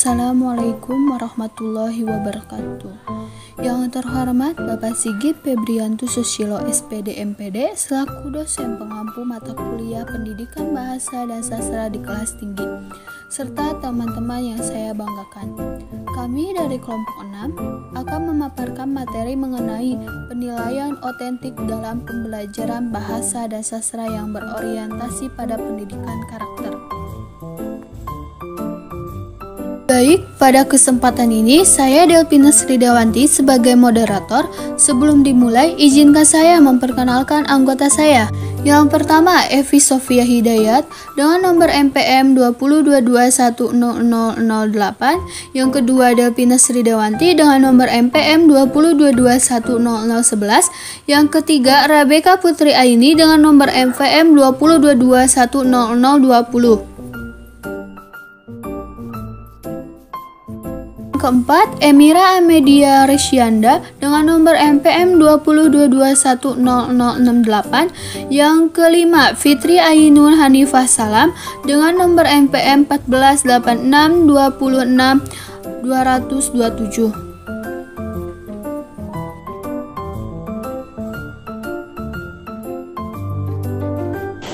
Assalamualaikum warahmatullahi wabarakatuh. Yang terhormat Bapak Sigit Febrianto Susilo SPD MPD selaku dosen pengampu mata kuliah Pendidikan Bahasa dan Sastra di kelas tinggi, serta teman-teman yang saya banggakan. Kami dari kelompok 6 akan memaparkan materi mengenai penilaian otentik dalam pembelajaran bahasa dan sastra yang berorientasi pada pendidikan karakter. Baik, pada kesempatan ini saya Delpina Sridawanti sebagai moderator. Sebelum dimulai, izinkan saya memperkenalkan anggota saya. Yang pertama, Evi Sofia Hidayat dengan nomor NPM 2022100008. Yang kedua, Delpina Sridawanti dengan nomor NPM 2022100011. Yang ketiga, Rebecca Putri Aini dengan nomor NPM 2022100020. Keempat, Emira Amedia Resyanda dengan nomor NPM 2022100068. Yang kelima, Fitri Ainun Hanifah Salam dengan nomor NPM 148626227.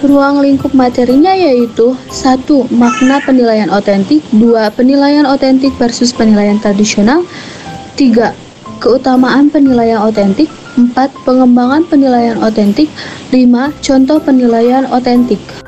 Ruang lingkup materinya yaitu 1. Makna penilaian otentik, 2. Penilaian otentik versus penilaian tradisional, 3. Keutamaan penilaian otentik, 4. Pengembangan penilaian otentik, 5. Contoh penilaian otentik.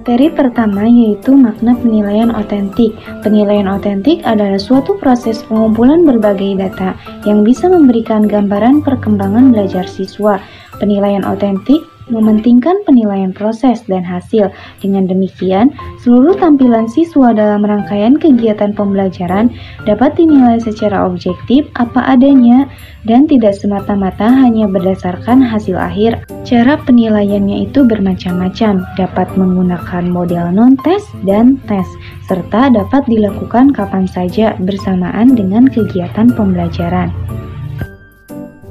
Materi pertama yaitu makna penilaian otentik. Penilaian otentik adalah suatu proses pengumpulan berbagai data yang bisa memberikan gambaran perkembangan belajar siswa. Penilaian otentik mementingkan penilaian proses dan hasil. Dengan demikian, seluruh tampilan siswa dalam rangkaian kegiatan pembelajaran dapat dinilai secara objektif apa adanya dan tidak semata-mata hanya berdasarkan hasil akhir. Cara penilaiannya itu bermacam-macam, dapat menggunakan model non-tes dan tes, serta dapat dilakukan kapan saja bersamaan dengan kegiatan pembelajaran.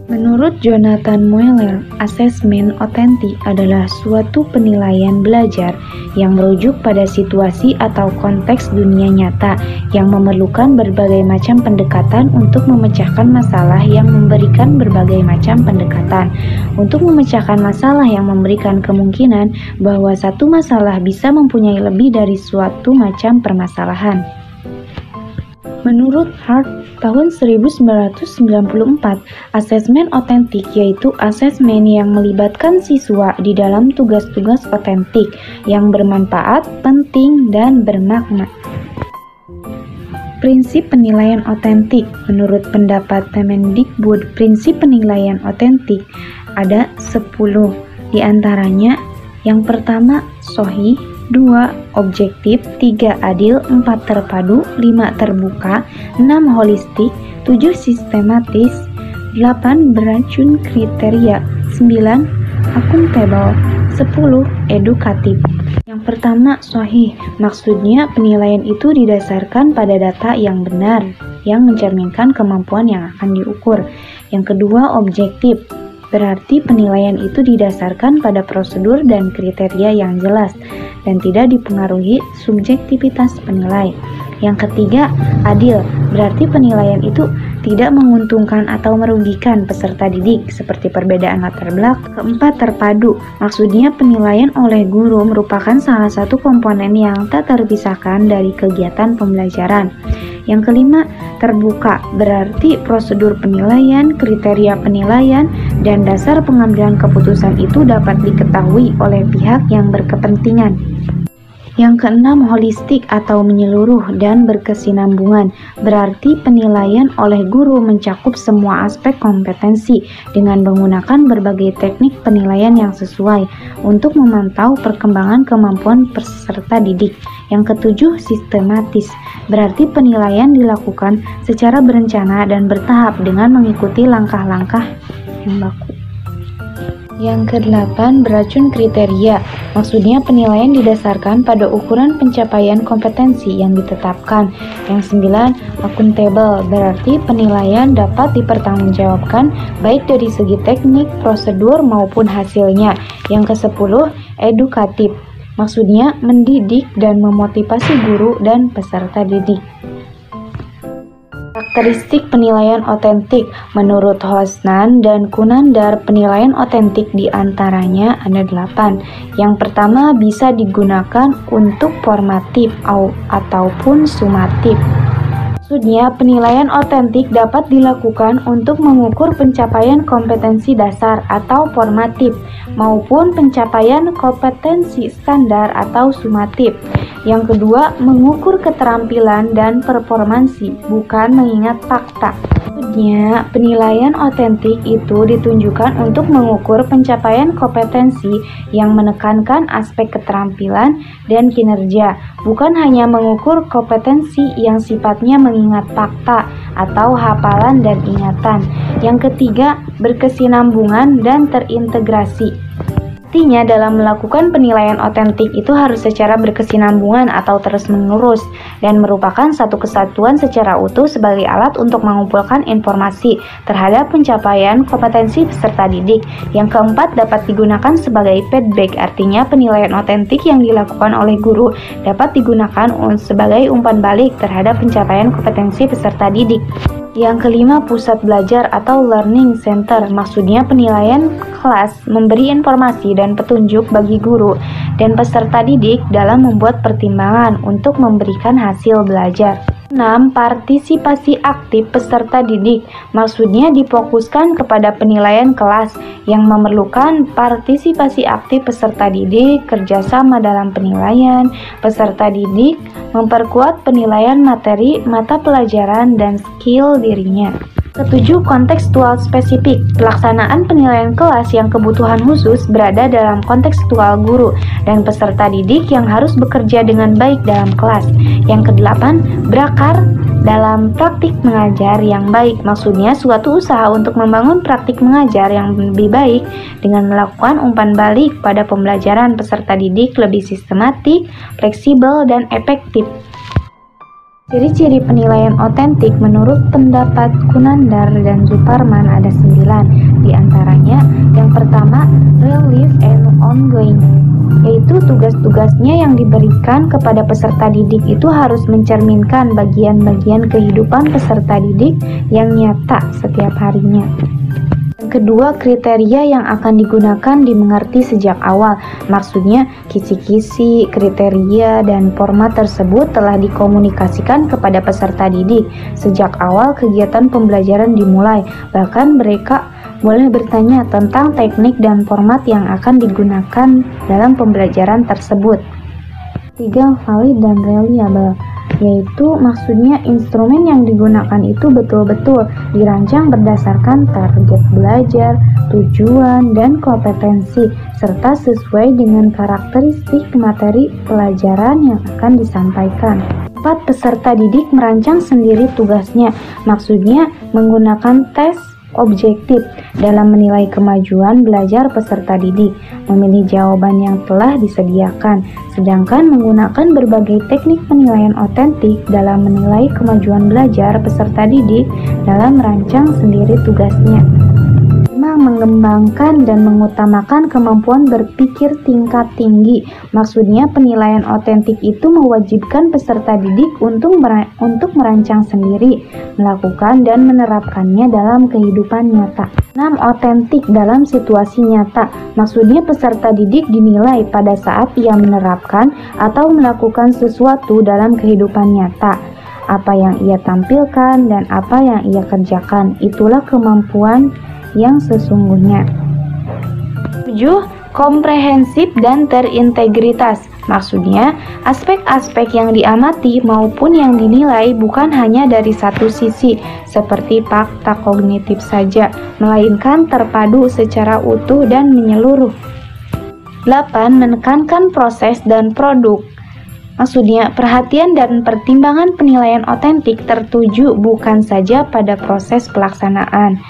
Menurut Jonathan Mueller, asesmen otentik adalah suatu penilaian belajar yang merujuk pada situasi atau konteks dunia nyata yang memerlukan berbagai macam pendekatan untuk memecahkan masalah yang memberikan berbagai macam pendekatan. Untuk memecahkan masalah yang memberikan kemungkinan bahwa satu masalah bisa mempunyai lebih dari suatu macam permasalahan. Menurut Hart, tahun 1994, asesmen otentik yaitu asesmen yang melibatkan siswa di dalam tugas-tugas otentik yang bermanfaat, penting, dan bermakna. Prinsip penilaian otentik. Menurut pendapat Kemendikbud, prinsip penilaian otentik ada 10. Di antaranya, yang pertama, sahih, 2. Objektif, 3. Adil, 4. Terpadu, 5. Terbuka, 6. Holistik, 7. Sistematis, 8. Beracun kriteria, 9. Akuntabel, 10. Edukatif. Yang pertama, sahih. Maksudnya penilaian itu didasarkan pada data yang benar, yang mencerminkan kemampuan yang akan diukur. Yang kedua, objektif. Berarti penilaian itu didasarkan pada prosedur dan kriteria yang jelas dan tidak dipengaruhi subjektivitas penilai. Yang ketiga, adil. Berarti penilaian itu tidak menguntungkan atau merugikan peserta didik seperti perbedaan latar belakang. Keempat, terpadu. Maksudnya penilaian oleh guru merupakan salah satu komponen yang tak terpisahkan dari kegiatan pembelajaran. Yang kelima, terbuka. Berarti prosedur penilaian, kriteria penilaian, dan dasar pengambilan keputusan itu dapat diketahui oleh pihak yang berkepentingan. Yang keenam, holistik atau menyeluruh dan berkesinambungan. Berarti penilaian oleh guru mencakup semua aspek kompetensi dengan menggunakan berbagai teknik penilaian yang sesuai untuk memantau perkembangan kemampuan peserta didik. Yang ketujuh, sistematis. Berarti penilaian dilakukan secara berencana dan bertahap dengan mengikuti langkah-langkah yang baku. Yang ke-8, beracun kriteria. Maksudnya penilaian didasarkan pada ukuran pencapaian kompetensi yang ditetapkan. Yang 9, akuntabel, berarti penilaian dapat dipertanggungjawabkan baik dari segi teknik, prosedur maupun hasilnya. Yang ke-10, edukatif. Maksudnya mendidik dan memotivasi guru dan peserta didik. Karakteristik penilaian otentik. Menurut Hosnan dan Kunandar, penilaian otentik diantaranya ada 8. Yang pertama, bisa digunakan untuk formatif ataupun sumatif. Maksudnya, penilaian otentik dapat dilakukan untuk mengukur pencapaian kompetensi dasar atau formatif maupun pencapaian kompetensi standar atau sumatif. Yang kedua, mengukur keterampilan dan performansi, bukan mengingat fakta. Maksudnya, penilaian otentik itu ditunjukkan untuk mengukur pencapaian kompetensi yang menekankan aspek keterampilan dan kinerja, bukan hanya mengukur kompetensi yang sifatnya mengingat fakta atau hafalan dan ingatan. Yang ketiga, berkesinambungan dan terintegrasi. Artinya, dalam melakukan penilaian otentik itu harus secara berkesinambungan atau terus-menerus dan merupakan satu kesatuan secara utuh sebagai alat untuk mengumpulkan informasi terhadap pencapaian kompetensi peserta didik. Yang keempat, dapat digunakan sebagai feedback. Artinya, penilaian otentik yang dilakukan oleh guru dapat digunakan sebagai umpan balik terhadap pencapaian kompetensi peserta didik. Yang kelima, pusat belajar atau learning center. Maksudnya penilaian kelas memberi informasi dan petunjuk bagi guru dan peserta didik dalam membuat pertimbangan untuk memberikan hasil belajar. 6. Partisipasi aktif peserta didik. Maksudnya difokuskan kepada penilaian kelas yang memerlukan partisipasi aktif peserta didik, kerjasama dalam penilaian. Peserta didik memperkuat penilaian materi, mata pelajaran, dan skill dirinya. Ketujuh, kontekstual spesifik. Pelaksanaan penilaian kelas yang kebutuhan khusus berada dalam kontekstual guru dan peserta didik yang harus bekerja dengan baik dalam kelas. Yang kedelapan, berakar dalam praktik mengajar yang baik. Maksudnya suatu usaha untuk membangun praktik mengajar yang lebih baik dengan melakukan umpan balik pada pembelajaran peserta didik lebih sistematik, fleksibel, dan efektif. Ciri-ciri penilaian otentik menurut pendapat Kunandar dan Zuparman ada 9. Di antaranya, yang pertama, relief and ongoing, yaitu tugas-tugasnya yang diberikan kepada peserta didik itu harus mencerminkan bagian-bagian kehidupan peserta didik yang nyata setiap harinya. Kedua, kriteria yang akan digunakan dimengerti sejak awal. Maksudnya, kisi-kisi, kriteria, dan format tersebut telah dikomunikasikan kepada peserta didik sejak awal kegiatan pembelajaran dimulai. Bahkan mereka boleh bertanya tentang teknik dan format yang akan digunakan dalam pembelajaran tersebut. 3. Valid dan reliable, yaitu maksudnya instrumen yang digunakan itu betul-betul dirancang berdasarkan target belajar, tujuan, dan kompetensi, serta sesuai dengan karakteristik materi pelajaran yang akan disampaikan. 4. Peserta didik merancang sendiri tugasnya, maksudnya menggunakan tes objektif dalam menilai kemajuan belajar peserta didik, memilih jawaban yang telah disediakan, sedangkan menggunakan berbagai teknik penilaian otentik dalam menilai kemajuan belajar peserta didik dalam merancang sendiri tugasnya. 5. Mengembangkan dan mengutamakan kemampuan berpikir tingkat tinggi. Maksudnya penilaian otentik itu mewajibkan peserta didik untuk merancang sendiri, melakukan dan menerapkannya dalam kehidupan nyata. 6. Otentik dalam situasi nyata. Maksudnya peserta didik dinilai pada saat ia menerapkan atau melakukan sesuatu dalam kehidupan nyata. Apa yang ia tampilkan dan apa yang ia kerjakan, itulah kemampuan yang sesungguhnya. 7. Komprehensif dan terintegritas. Maksudnya, aspek-aspek yang diamati maupun yang dinilai bukan hanya dari satu sisi, seperti fakta kognitif saja, melainkan terpadu secara utuh dan menyeluruh. 8. Menekankan proses dan produk. Maksudnya, perhatian dan pertimbangan penilaian otentik tertuju bukan saja pada proses pelaksanaan,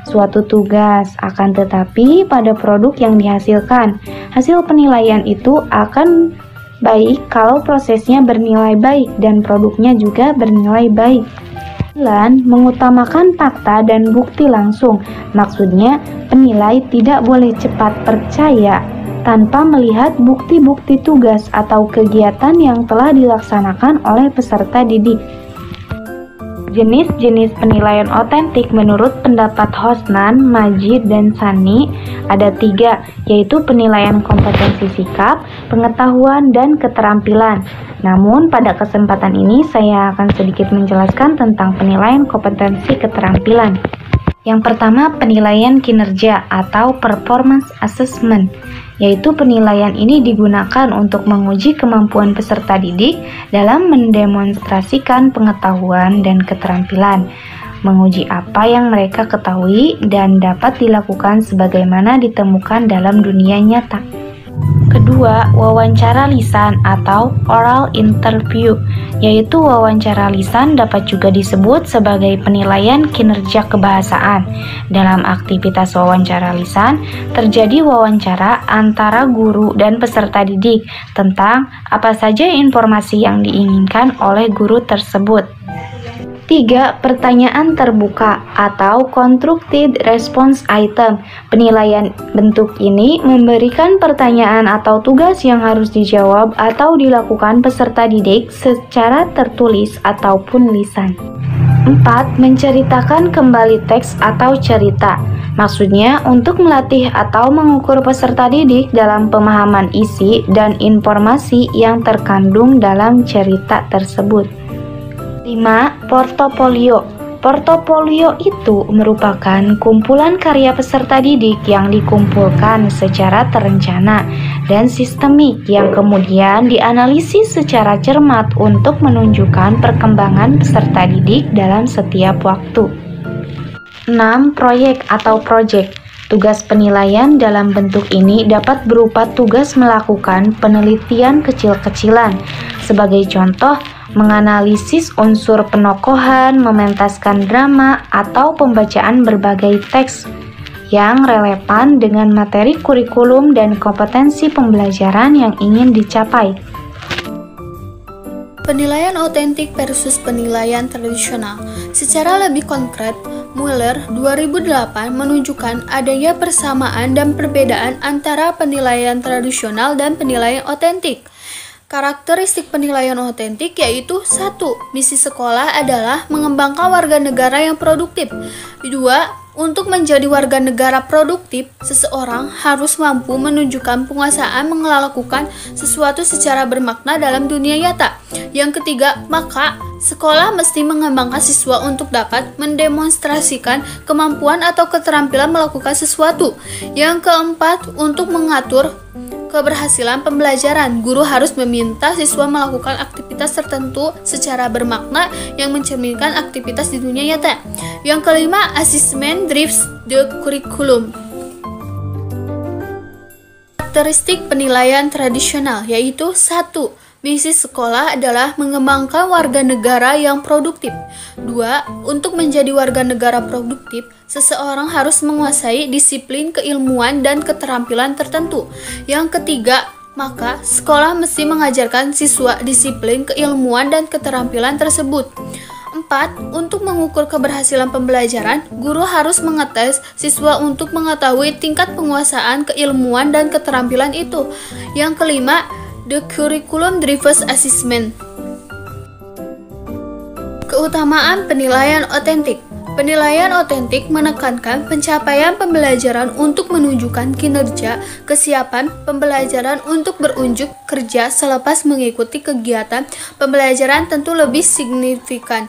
suatu tugas. Akan tetapi pada produk yang dihasilkan, hasil penilaian itu akan baik kalau prosesnya bernilai baik dan produknya juga bernilai baik. 9. Mengutamakan fakta dan bukti langsung. Maksudnya, penilai tidak boleh cepat percaya tanpa melihat bukti-bukti tugas atau kegiatan yang telah dilaksanakan oleh peserta didik. Jenis-jenis penilaian otentik menurut pendapat Hosnan, Majid, dan Sani ada 3, yaitu penilaian kompetensi sikap, pengetahuan, dan keterampilan. Namun pada kesempatan ini saya akan sedikit menjelaskan tentang penilaian kompetensi keterampilan. Yang pertama, penilaian kinerja atau performance assessment, yaitu penilaian ini digunakan untuk menguji kemampuan peserta didik dalam mendemonstrasikan pengetahuan dan keterampilan, menguji apa yang mereka ketahui dan dapat dilakukan sebagaimana ditemukan dalam dunia nyata. Kedua, wawancara lisan atau oral interview, yaitu wawancara lisan dapat juga disebut sebagai penilaian kinerja kebahasaan. Dalam aktivitas wawancara lisan, terjadi wawancara antara guru dan peserta didik tentang apa saja informasi yang diinginkan oleh guru tersebut. 3. Pertanyaan terbuka atau constructed response item. Penilaian bentuk ini memberikan pertanyaan atau tugas yang harus dijawab atau dilakukan peserta didik secara tertulis ataupun lisan. 4. Menceritakan kembali teks atau cerita. Maksudnya untuk melatih atau mengukur peserta didik dalam pemahaman isi dan informasi yang terkandung dalam cerita tersebut. 5. Portofolio. Portofolio itu merupakan kumpulan karya peserta didik yang dikumpulkan secara terencana dan sistemik yang kemudian dianalisis secara cermat untuk menunjukkan perkembangan peserta didik dalam setiap waktu. 6. Proyek atau project. Tugas penilaian dalam bentuk ini dapat berupa tugas melakukan penelitian kecil-kecilan. Sebagai contoh, menganalisis unsur penokohan, mementaskan drama, atau pembacaan berbagai teks yang relevan dengan materi kurikulum dan kompetensi pembelajaran yang ingin dicapai. Penilaian otentik versus penilaian tradisional. Secara lebih konkret, Mueller 2008 menunjukkan adanya persamaan dan perbedaan antara penilaian tradisional dan penilaian otentik. Karakteristik penilaian otentik yaitu 1. Misi sekolah adalah mengembangkan warga negara yang produktif. 2. Untuk menjadi warga negara produktif, seseorang harus mampu menunjukkan penguasaan melakukan sesuatu secara bermakna dalam dunia nyata. Yang ketiga, maka sekolah mesti mengembangkan siswa untuk dapat mendemonstrasikan kemampuan atau keterampilan melakukan sesuatu. Yang keempat, untuk mengatur keberhasilan pembelajaran, guru harus meminta siswa melakukan aktivitas tertentu secara bermakna yang mencerminkan aktivitas di dunia nyata. Yang kelima, assessment drives the curriculum. Karakteristik penilaian tradisional yaitu 1. Misi sekolah adalah mengembangkan warga negara yang produktif. 2. Untuk menjadi warga negara produktif, seseorang harus menguasai disiplin keilmuan dan keterampilan tertentu. Yang ketiga, maka sekolah mesti mengajarkan siswa disiplin keilmuan dan keterampilan tersebut. 4. Untuk mengukur keberhasilan pembelajaran, guru harus mengetes siswa untuk mengetahui tingkat penguasaan keilmuan dan keterampilan itu. Yang kelima, the curriculum driven assessment. Keutamaan penilaian otentik. Penilaian otentik menekankan pencapaian pembelajaran untuk menunjukkan kinerja, kesiapan pembelajaran untuk berunjuk kerja selepas mengikuti kegiatan pembelajaran tentu lebih signifikan.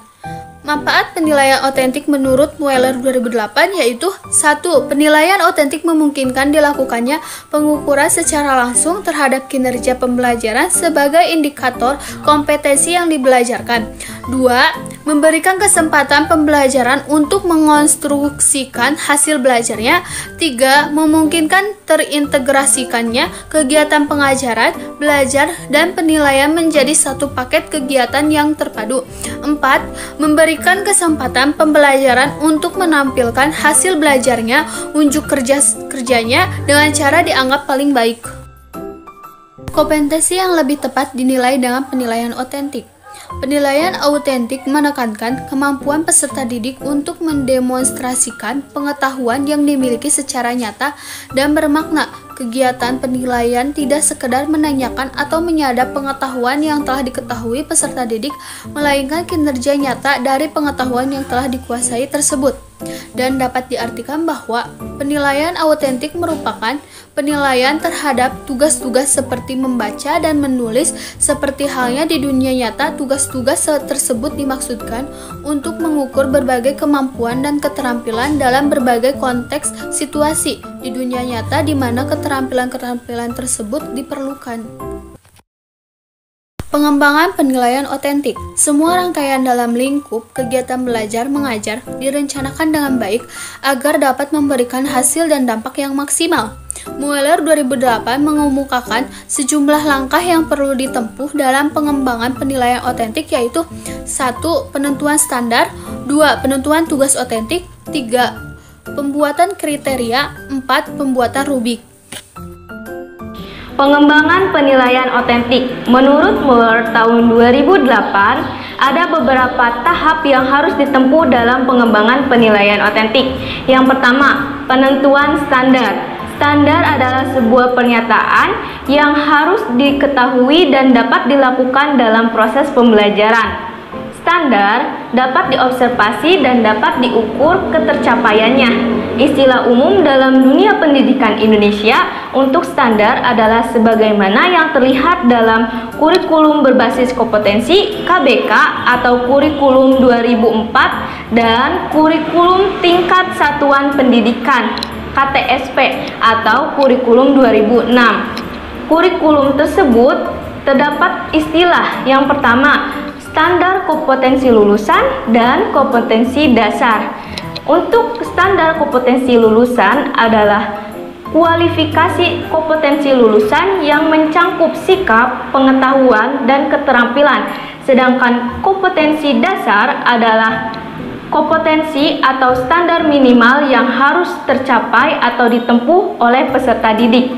Manfaat penilaian otentik menurut Mueller 2008 yaitu 1. Penilaian otentik memungkinkan dilakukannya pengukuran secara langsung terhadap kinerja pembelajaran sebagai indikator kompetensi yang dibelajarkan. 2. memberikan kesempatan pembelajaran untuk mengonstruksikan hasil belajarnya. 3. Memungkinkan terintegrasikannya kegiatan pengajaran, belajar, dan penilaian menjadi satu paket kegiatan yang terpadu. 4. Memberikan kesempatan pembelajaran untuk menampilkan hasil belajarnya, unjuk kerjanya dengan cara dianggap paling baik. Kompetensi yang lebih tepat dinilai dengan penilaian otentik. Penilaian autentik menekankan kemampuan peserta didik untuk mendemonstrasikan pengetahuan yang dimiliki secara nyata dan bermakna. Kegiatan penilaian tidak sekedar menanyakan atau menyadap pengetahuan yang telah diketahui peserta didik, melainkan kinerja nyata dari pengetahuan yang telah dikuasai tersebut. Dan dapat diartikan bahwa penilaian autentik merupakan penilaian terhadap tugas-tugas seperti membaca dan menulis. Seperti halnya di dunia nyata, tugas-tugas tersebut dimaksudkan untuk mengukur berbagai kemampuan dan keterampilan dalam berbagai konteks situasi di dunia nyata di mana keterampilan-keterampilan tersebut diperlukan. Pengembangan penilaian otentik. Semua rangkaian dalam lingkup kegiatan belajar mengajar direncanakan dengan baik agar dapat memberikan hasil dan dampak yang maksimal. Mueller 2008 mengemukakan sejumlah langkah yang perlu ditempuh dalam pengembangan penilaian otentik, yaitu 1. Penentuan standar, 2. Penentuan tugas otentik, 3. Pembuatan kriteria, 4. Pembuatan rubrik. Pengembangan penilaian otentik. Menurut Mueller tahun 2008, ada beberapa tahap yang harus ditempuh dalam pengembangan penilaian otentik. Yang pertama, penentuan standar. Standar adalah sebuah pernyataan yang harus diketahui dan dapat dilakukan dalam proses pembelajaran. Standar dapat diobservasi dan dapat diukur ketercapaiannya. Istilah umum dalam dunia pendidikan Indonesia untuk standar adalah sebagaimana yang terlihat dalam kurikulum berbasis kompetensi KBK atau kurikulum 2004 dan kurikulum tingkat satuan pendidikan KTSP atau kurikulum 2006. Kurikulum tersebut terdapat istilah yang pertama, standar kompetensi lulusan dan kompetensi dasar. Untuk standar kompetensi lulusan adalah kualifikasi kompetensi lulusan yang mencangkup sikap, pengetahuan, dan keterampilan. Sedangkan kompetensi dasar adalah kompetensi atau standar minimal yang harus tercapai atau ditempuh oleh peserta didik.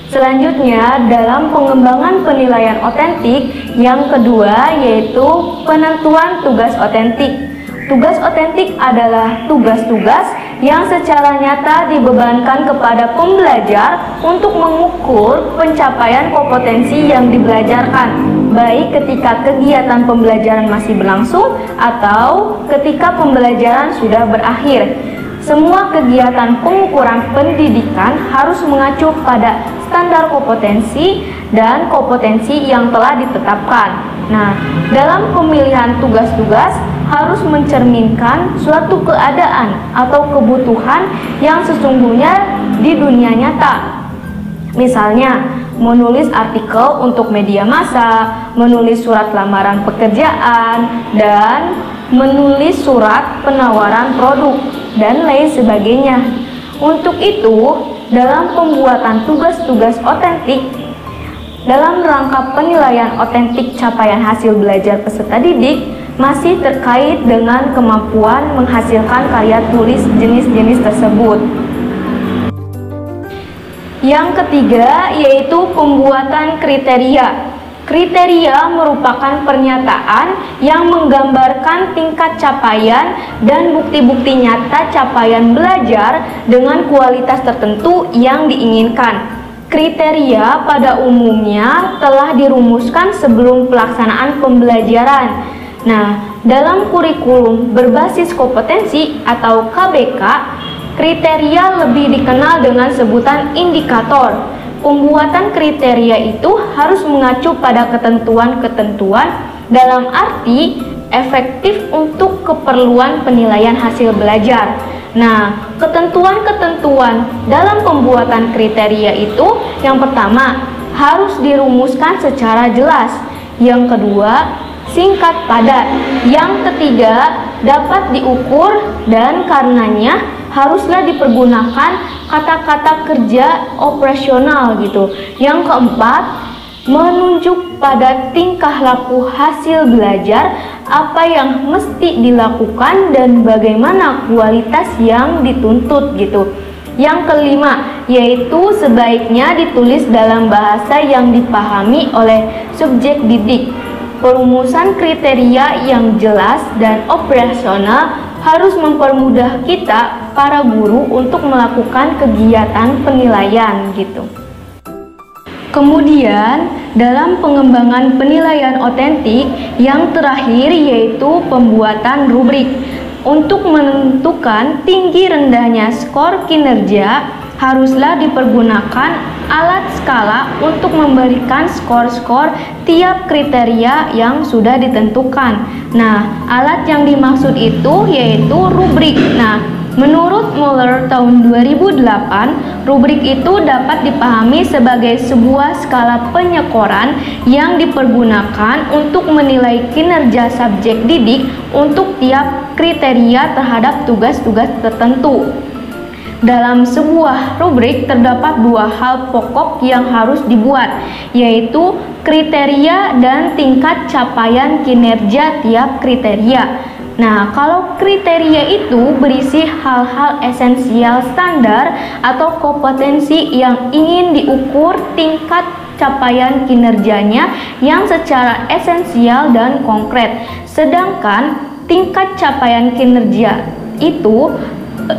Selanjutnya, dalam pengembangan penilaian otentik, yang kedua yaitu penentuan tugas otentik. Tugas otentik adalah tugas-tugas yang secara nyata dibebankan kepada pembelajar untuk mengukur pencapaian kompetensi yang dibelajarkan, baik ketika kegiatan pembelajaran masih berlangsung atau ketika pembelajaran sudah berakhir. Semua kegiatan pengukuran pendidikan harus mengacu pada standar kompetensi dan kompetensi yang telah ditetapkan. Nah, dalam pemilihan tugas-tugas harus mencerminkan suatu keadaan atau kebutuhan yang sesungguhnya di dunia nyata. Misalnya, menulis artikel untuk media massa, menulis surat lamaran pekerjaan, dan menulis surat penawaran produk, dan lain sebagainya. Untuk itu, dalam pembuatan tugas-tugas otentik, dalam rangka penilaian otentik capaian hasil belajar peserta didik, masih terkait dengan kemampuan menghasilkan karya tulis jenis-jenis tersebut. Yang ketiga yaitu pembuatan kriteria. Kriteria merupakan pernyataan yang menggambarkan tingkat capaian dan bukti-bukti nyata capaian belajar dengan kualitas tertentu yang diinginkan. Kriteria pada umumnya telah dirumuskan sebelum pelaksanaan pembelajaran. Nah, dalam kurikulum berbasis kompetensi atau KBK, kriteria lebih dikenal dengan sebutan indikator. Pembuatan kriteria itu harus mengacu pada ketentuan-ketentuan dalam arti efektif untuk keperluan penilaian hasil belajar. Nah, ketentuan-ketentuan dalam pembuatan kriteria itu yang pertama harus dirumuskan secara jelas. Yang kedua, singkat, padat. Yang ketiga, dapat diukur dan karenanya haruslah dipergunakan kata-kata kerja operasional gitu. Yang keempat, menunjuk pada tingkah laku hasil belajar, apa yang mesti dilakukan dan bagaimana kualitas yang dituntut gitu. Yang kelima, yaitu sebaiknya ditulis dalam bahasa yang dipahami oleh subjek didik. Perumusan kriteria yang jelas dan operasional harus mempermudah kita, para guru, untuk melakukan kegiatan penilaian gitu. Kemudian, dalam pengembangan penilaian otentik, yang terakhir yaitu pembuatan rubrik. Untuk menentukan tinggi rendahnya skor kinerja, haruslah dipergunakan alat skala untuk memberikan skor-skor tiap kriteria yang sudah ditentukan. Nah, alat yang dimaksud itu yaitu rubrik. Nah, menurut Muller tahun 2008, rubrik itu dapat dipahami sebagai sebuah skala penyekoran yang dipergunakan untuk menilai kinerja subjek didik untuk tiap kriteria terhadap tugas-tugas tertentu. Dalam sebuah rubrik terdapat dua hal pokok yang harus dibuat, yaitu kriteria dan tingkat capaian kinerja tiap kriteria. Nah, kalau kriteria itu berisi hal-hal esensial standar atau kompetensi yang ingin diukur tingkat capaian kinerjanya yang secara esensial dan konkret. Sedangkan tingkat capaian kinerja itu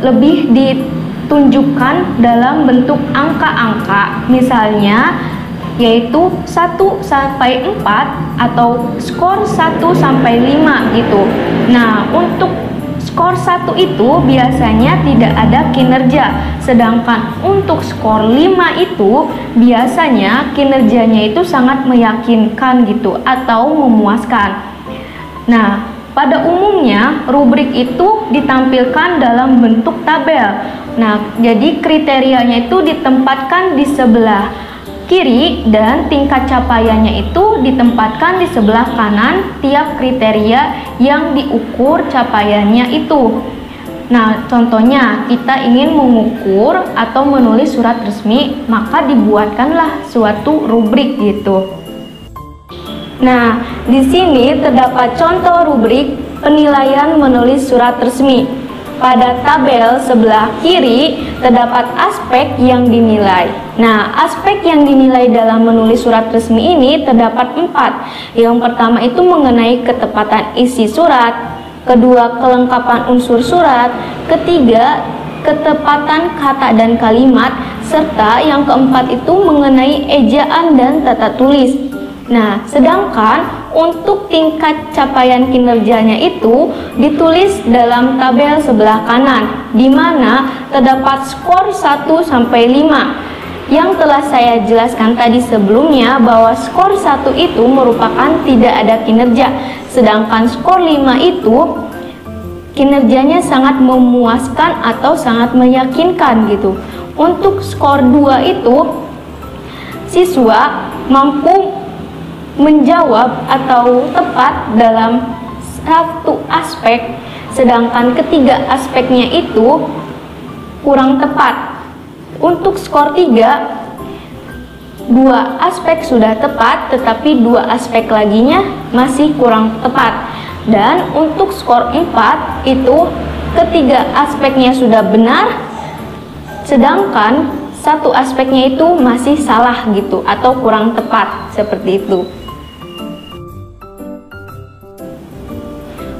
lebih ditunjukkan dalam bentuk angka-angka, misalnya yaitu 1 sampai 4 atau skor 1 sampai 5 gitu. Nah, untuk skor 1 itu biasanya tidak ada kinerja, sedangkan untuk skor 5 itu biasanya kinerjanya itu sangat meyakinkan gitu atau memuaskan. Nah, pada umumnya rubrik itu ditampilkan dalam bentuk tabel. Nah, jadi kriterianya itu ditempatkan di sebelah kiri dan tingkat capaiannya itu ditempatkan di sebelah kanan tiap kriteria yang diukur capaiannya itu. Nah, contohnya kita ingin mengukur atau menulis surat resmi, maka dibuatkanlah suatu rubrik gitu. Nah, di sini terdapat contoh rubrik penilaian menulis surat resmi. Pada tabel sebelah kiri terdapat aspek yang dinilai. Nah, aspek yang dinilai dalam menulis surat resmi ini terdapat 4. Yang pertama itu mengenai ketepatan isi surat, kedua kelengkapan unsur surat, ketiga ketepatan kata dan kalimat, serta yang keempat itu mengenai ejaan dan tata tulis. Nah, sedangkan untuk tingkat capaian kinerjanya itu ditulis dalam tabel sebelah kanan, di mana terdapat skor 1 sampai 5. Yang telah saya jelaskan tadi sebelumnya bahwa skor 1 itu merupakan tidak ada kinerja, sedangkan skor 5 itu kinerjanya sangat memuaskan atau sangat meyakinkan gitu. Untuk skor 2 itu siswa mampu menjawab atau tepat dalam satu aspek, sedangkan ketiga aspeknya itu kurang tepat. Untuk skor 3, 2 aspek sudah tepat, tetapi 2 aspek laginya masih kurang tepat. Dan untuk skor 4 itu ketiga aspeknya sudah benar, sedangkan satu aspeknya itu masih salah gitu atau kurang tepat, seperti itu.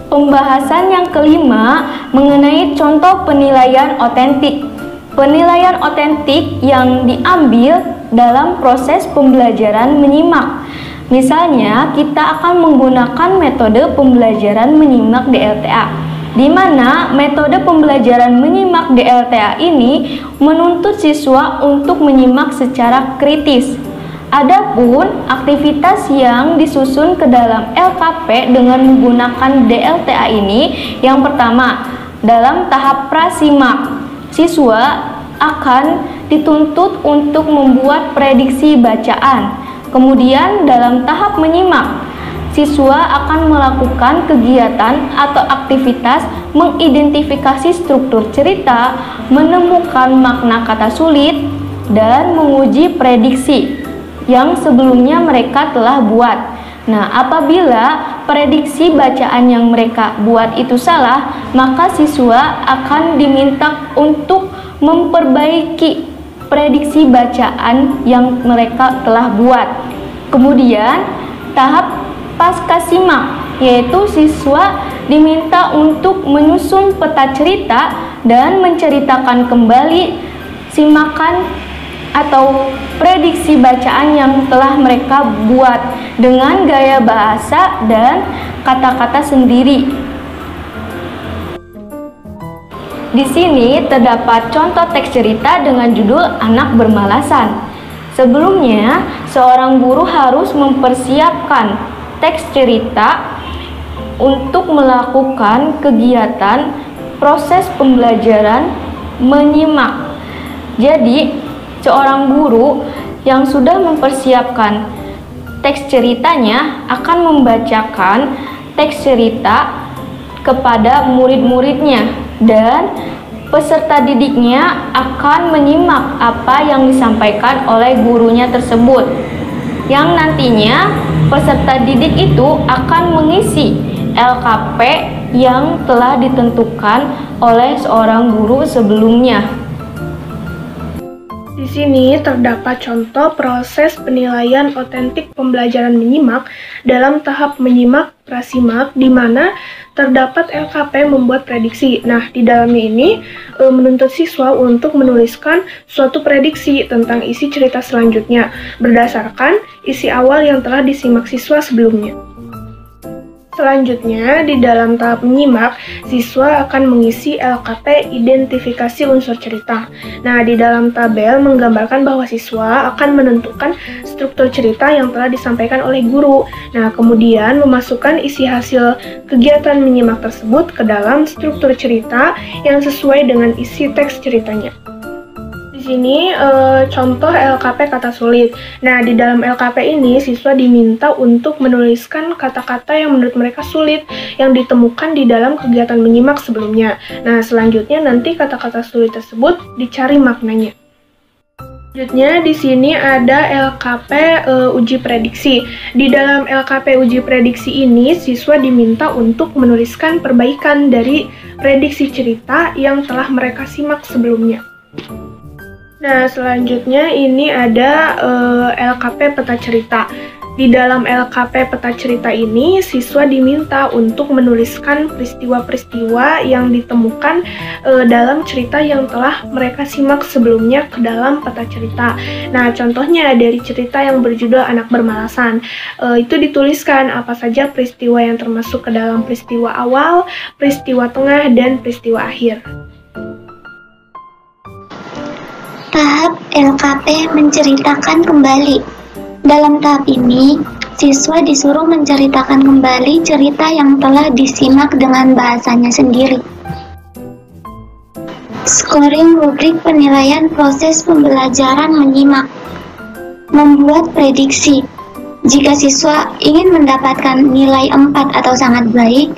Pembahasan yang kelima mengenai contoh penilaian otentik. Penilaian otentik yang diambil dalam proses pembelajaran menyimak. Misalnya, kita akan menggunakan metode pembelajaran menyimak DLTA, di mana metode pembelajaran menyimak DLTA ini menuntut siswa untuk menyimak secara kritis. Adapun aktivitas yang disusun ke dalam LKP dengan menggunakan DLTA ini, yang pertama, dalam tahap prasimak, siswa akan dituntut untuk membuat prediksi bacaan. Kemudian dalam tahap menyimak, siswa akan melakukan kegiatan atau aktivitas mengidentifikasi struktur cerita, menemukan makna kata sulit, dan menguji prediksi yang sebelumnya mereka telah buat. Nah, apabila prediksi bacaan yang mereka buat itu salah, maka siswa akan diminta untuk memperbaiki prediksi bacaan yang mereka telah buat. Kemudian, tahap pasca simak, yaitu siswa diminta untuk menyusun peta cerita dan menceritakan kembali simakan atau prediksi bacaan yang telah mereka buat dengan gaya bahasa dan kata-kata sendiri. Di sini terdapat contoh teks cerita dengan judul Anak Bermalasan. Sebelumnya, seorang guru harus mempersiapkan teks cerita untuk melakukan kegiatan proses pembelajaran menyimak. Jadi, seorang guru yang sudah mempersiapkan teks ceritanya akan membacakan teks cerita kepada murid-muridnya dan peserta didiknya akan menyimak apa yang disampaikan oleh gurunya tersebut. Yang nantinya peserta didik itu akan mengisi LKP yang telah ditentukan oleh seorang guru sebelumnya. Di sini terdapat contoh proses penilaian otentik pembelajaran menyimak dalam tahap menyimak prasimak, di mana terdapat LKP membuat prediksi. Nah, di dalamnya ini menuntut siswa untuk menuliskan suatu prediksi tentang isi cerita selanjutnya berdasarkan isi awal yang telah disimak siswa sebelumnya. Selanjutnya, di dalam tahap menyimak, siswa akan mengisi LKP identifikasi unsur cerita. Nah, di dalam tabel menggambarkan bahwa siswa akan menentukan struktur cerita yang telah disampaikan oleh guru. Nah, kemudian memasukkan isi hasil kegiatan menyimak tersebut ke dalam struktur cerita yang sesuai dengan isi teks ceritanya. Di sini contoh LKP kata sulit. Nah, di dalam LKP ini siswa diminta untuk menuliskan kata-kata yang menurut mereka sulit yang ditemukan di dalam kegiatan menyimak sebelumnya. Nah, selanjutnya nanti kata-kata sulit tersebut dicari maknanya. Selanjutnya di sini ada LKP uji prediksi. Di dalam LKP uji prediksi ini siswa diminta untuk menuliskan perbaikan dari prediksi cerita yang telah mereka simak sebelumnya. Nah, selanjutnya ini ada LKP peta cerita. Di dalam LKP peta cerita ini, siswa diminta untuk menuliskan peristiwa-peristiwa yang ditemukan dalam cerita yang telah mereka simak sebelumnya ke dalam peta cerita. Nah, contohnya dari cerita yang berjudul Anak Bermalasan, itu dituliskan apa saja peristiwa yang termasuk ke dalam peristiwa awal, peristiwa tengah, dan peristiwa akhir. Tahap LKP menceritakan kembali. Dalam tahap ini, siswa disuruh menceritakan kembali cerita yang telah disimak dengan bahasanya sendiri. Scoring rubrik penilaian proses pembelajaran menyimak. Membuat prediksi. Jika siswa ingin mendapatkan nilai 4 atau sangat baik,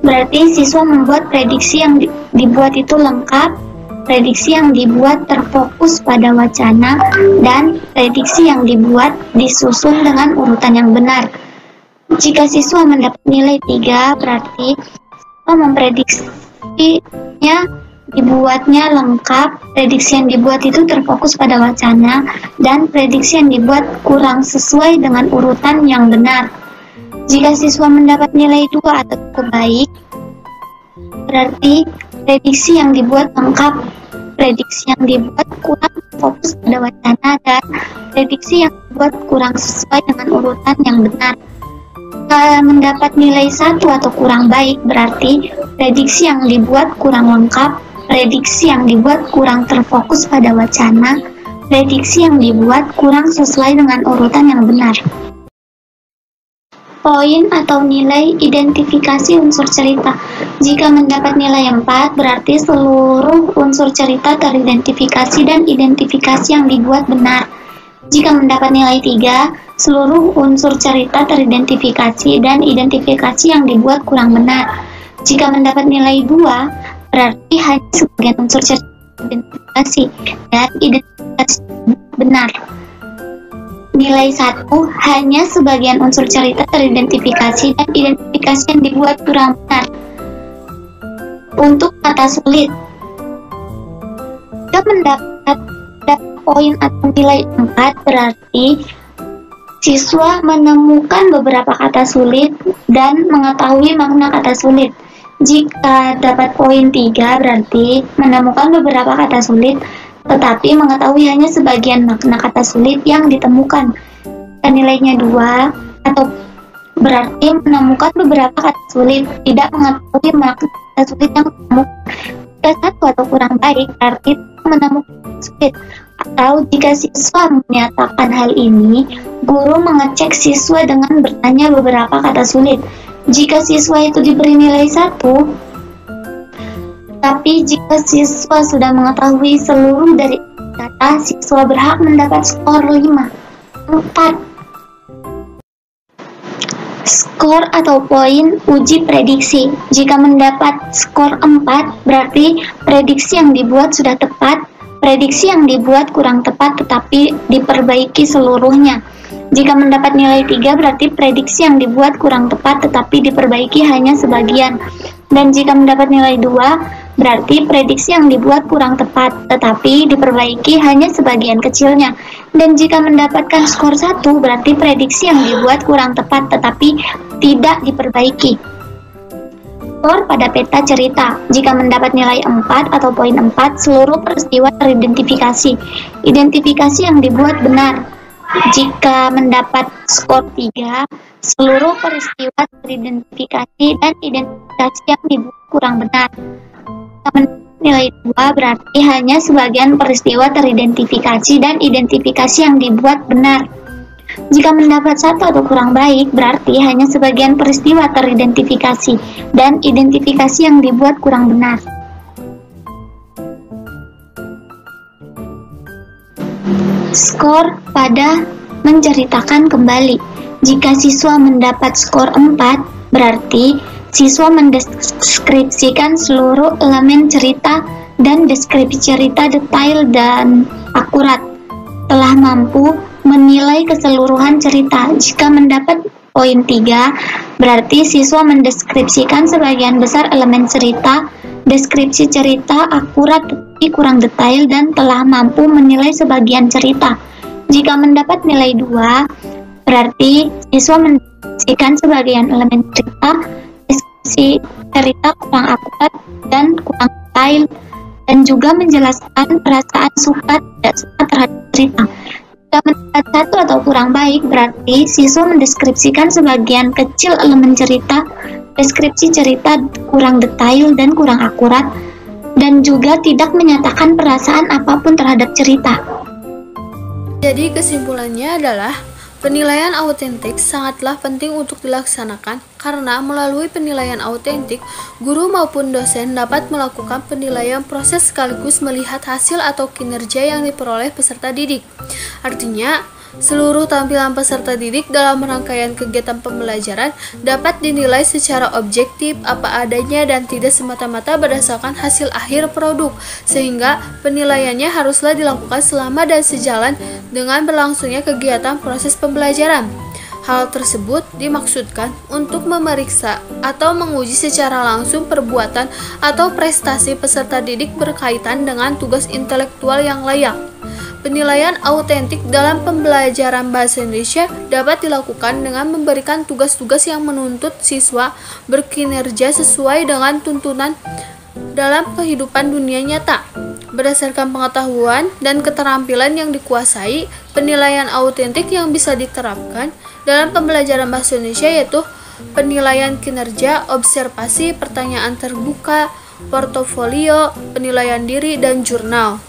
berarti siswa membuat prediksi yang dibuat itu lengkap, prediksi yang dibuat terfokus pada wacana, dan prediksi yang dibuat disusun dengan urutan yang benar. Jika siswa mendapat nilai 3, berarti siswa memprediksinya dibuatnya lengkap, prediksi yang dibuat itu terfokus pada wacana, dan prediksi yang dibuat kurang sesuai dengan urutan yang benar. Jika siswa mendapat nilai 2 atau cukup baik, berarti prediksi yang dibuat lengkap, prediksi yang dibuat kurang fokus pada wacana, dan prediksi yang dibuat kurang sesuai dengan urutan yang benar. Jika mendapat nilai 1 atau kurang baik, berarti prediksi yang dibuat kurang lengkap, prediksi yang dibuat kurang terfokus pada wacana, prediksi yang dibuat kurang sesuai dengan urutan yang benar. Poin atau nilai identifikasi unsur cerita. Jika mendapat nilai 4, berarti seluruh unsur cerita teridentifikasi dan identifikasi yang dibuat benar. Jika mendapat nilai 3, seluruh unsur cerita teridentifikasi dan identifikasi yang dibuat kurang benar. Jika mendapat nilai 2, berarti hanya sebagian unsur cerita teridentifikasi dan identifikasi benar. Nilai 1, hanya sebagian unsur cerita teridentifikasi dan identifikasi yang dibuat kurang benar. Untuk kata sulit, jika mendapat poin atau nilai 4, berarti siswa menemukan beberapa kata sulit dan mengetahui makna kata sulit. Jika dapat poin 3, berarti menemukan beberapa kata sulit tetapi mengetahui hanya sebagian makna kata sulit yang ditemukan. Dan nilainya 2, atau berarti menemukan beberapa kata sulit, tidak mengetahui makna kata sulit yang ditemukan. Jika 1 atau kurang baik, berarti menemukan kata sulit. Atau jika siswa menyatakan hal ini, guru mengecek siswa dengan bertanya beberapa kata sulit. Jika siswa itu diberi nilai 1, tapi jika siswa sudah mengetahui seluruh dari kata, siswa berhak mendapat skor 5. 4. Skor atau poin uji prediksi. Jika mendapat skor 4, berarti prediksi yang dibuat sudah tepat. Prediksi yang dibuat kurang tepat tetapi diperbaiki seluruhnya. Jika mendapat nilai 3, berarti prediksi yang dibuat kurang tepat tetapi diperbaiki hanya sebagian. Dan jika mendapat nilai 2, berarti prediksi yang dibuat kurang tepat tetapi diperbaiki hanya sebagian kecilnya. Dan jika mendapatkan skor 1, berarti prediksi yang dibuat kurang tepat tetapi tidak diperbaiki. Skor pada peta cerita. Jika mendapat nilai 4 atau poin 4, seluruh peristiwa teridentifikasi. Identifikasi yang dibuat benar. Jika mendapat skor 3, seluruh peristiwa teridentifikasi dan identifikasi yang dibuat kurang benar. Jika mendapat nilai 2, berarti hanya sebagian peristiwa teridentifikasi dan identifikasi yang dibuat benar. Jika mendapat 1 atau kurang baik, berarti hanya sebagian peristiwa teridentifikasi dan identifikasi yang dibuat kurang benar. Skor pada menceritakan kembali. Jika siswa mendapat skor 4, berarti siswa mendeskripsikan seluruh elemen cerita dan deskripsi cerita detail dan akurat. Telah mampu menilai keseluruhan cerita. Jika mendapat poin 3, berarti siswa mendeskripsikan sebagian besar elemen cerita, deskripsi cerita akurat tetapi kurang detail dan telah mampu menilai sebagian cerita. Jika mendapat nilai 2, berarti siswa mendeskripsikan sebagian elemen cerita, deskripsi cerita kurang akurat dan kurang detail, dan juga menjelaskan perasaan suka tidak suka terhadap cerita. Jika mendapat 1 atau kurang baik, berarti siswa mendeskripsikan sebagian kecil elemen cerita, deskripsi cerita kurang detail dan kurang akurat, dan juga tidak menyatakan perasaan apapun terhadap cerita. Jadi kesimpulannya adalah penilaian autentik sangatlah penting untuk dilaksanakan karena melalui penilaian autentik, guru maupun dosen dapat melakukan penilaian proses sekaligus melihat hasil atau kinerja yang diperoleh peserta didik. Artinya, seluruh tampilan peserta didik dalam rangkaian kegiatan pembelajaran dapat dinilai secara objektif apa adanya dan tidak semata-mata berdasarkan hasil akhir produk, sehingga penilaiannya haruslah dilakukan selama dan sejalan dengan berlangsungnya kegiatan proses pembelajaran. Hal tersebut dimaksudkan untuk memeriksa atau menguji secara langsung perbuatan atau prestasi peserta didik berkaitan dengan tugas intelektual yang layak. Penilaian autentik dalam pembelajaran bahasa Indonesia dapat dilakukan dengan memberikan tugas-tugas yang menuntut siswa berkinerja sesuai dengan tuntunan dalam kehidupan dunia nyata. Berdasarkan pengetahuan dan keterampilan yang dikuasai, penilaian autentik yang bisa diterapkan dalam pembelajaran bahasa Indonesia yaitu penilaian kinerja, observasi, pertanyaan terbuka, portofolio, penilaian diri, dan jurnal.